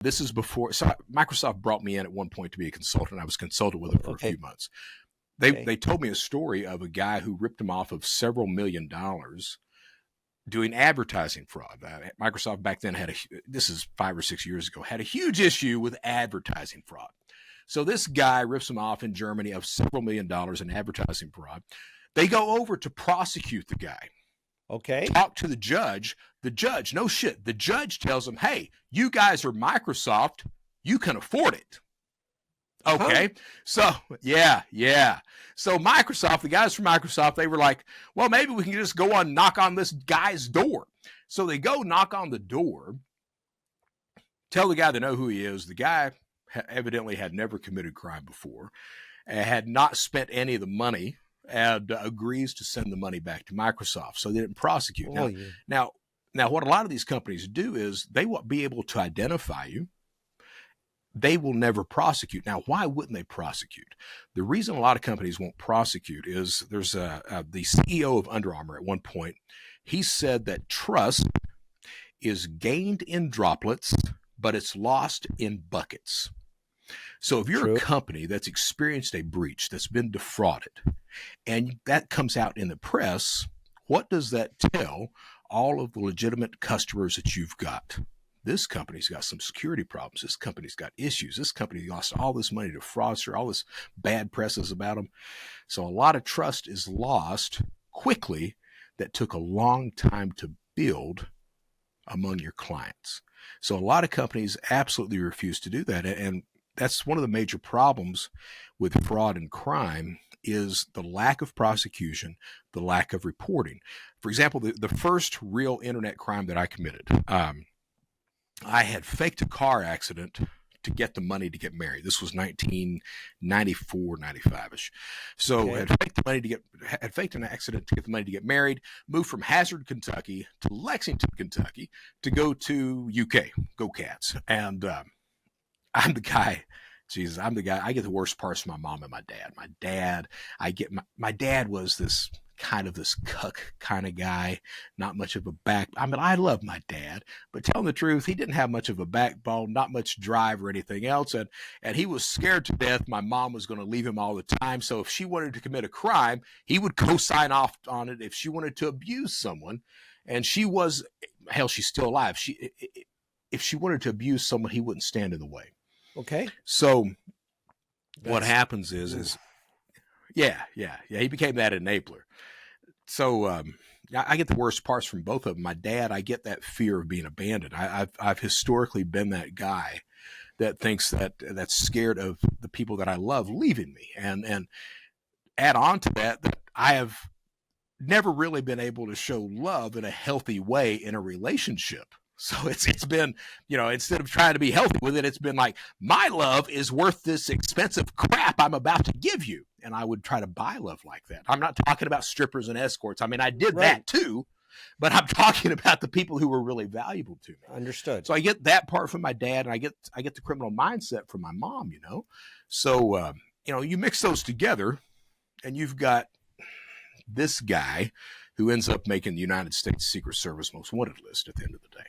This is before, so Microsoft brought me in at one point to be a consultant. I was consulted with them for a few months. They told me a story of a guy who ripped them off of several $1 million doing advertising fraud. Microsoft back then this is 5 or 6 years ago, had a huge issue with advertising fraud. So this guy rips them off in Germany of several $1 million in advertising fraud. They go over to prosecute the guy. Okay. Talk to the judge. The judge, no shit. The judge tells them, hey, you guys are Microsoft. You can afford it. Okay. Huh? So, yeah. So Microsoft, the guys from Microsoft, they were like, well, maybe we can just go on, knock on this guy's door. So they go knock on the door, tell the guy they know who he is. The guy evidently had never committed crime before, had not spent any of the money, and agrees to send the money back to Microsoft. So they didn't prosecute. Now, what a lot of these companies do is they will be able to identify you. They will never prosecute. Now, why wouldn't they prosecute? The reason a lot of companies won't prosecute is there's the CEO of Under Armour at one point. He said that trust is gained in droplets, but it's lost in buckets. So if you're a company that's experienced a breach, that's been defrauded, and that comes out in the press, what does that tell all of the legitimate customers that you've got? This company's got some security problems. This company's got issues. This company lost all this money to fraudster, all this bad press is about them. So a lot of trust is lost quickly that took a long time to build among your clients. So a lot of companies absolutely refuse to do that. And that's one of the major problems with fraud and crime is the lack of prosecution, the lack of reporting. For example, the first real internet crime that I committed, I had faked a car accident to get the money to get married. This was 1994, 95-ish. So had faked an accident to get the money to get married, moved from Hazard, Kentucky to Lexington, Kentucky to go to UK, go Cats. And I'm the guy. I get the worst parts from my mom and my dad. My dad was this cuck kind of guy, not much of a I mean, I love my dad, but telling the truth, he didn't have much of a backbone, not much drive or anything else. And he was scared to death my mom was going to leave him all the time. So if she wanted to commit a crime, he would co-sign off on it. If she wanted to abuse someone, and she's still alive. If she wanted to abuse someone, he wouldn't stand in the way. Okay. So what happens is he became that enabler. So I get the worst parts from both of them. My dad, I get that fear of being abandoned. I've historically been that guy that thinks that's scared of the people that I love leaving me. And add on to that I have never really been able to show love in a healthy way in a relationship. So it's been, instead of trying to be healthy with it, it's been like, my love is worth this expensive crap I'm about to give you. And I would try to buy love like that. I'm not talking about strippers and escorts. I mean, I did that too, but I'm talking about the people who were really valuable to me. Understood. So I get that part from my dad, and I get the criminal mindset from my mom, So, you mix those together and you've got this guy who ends up making the United States Secret Service most wanted list at the end of the day.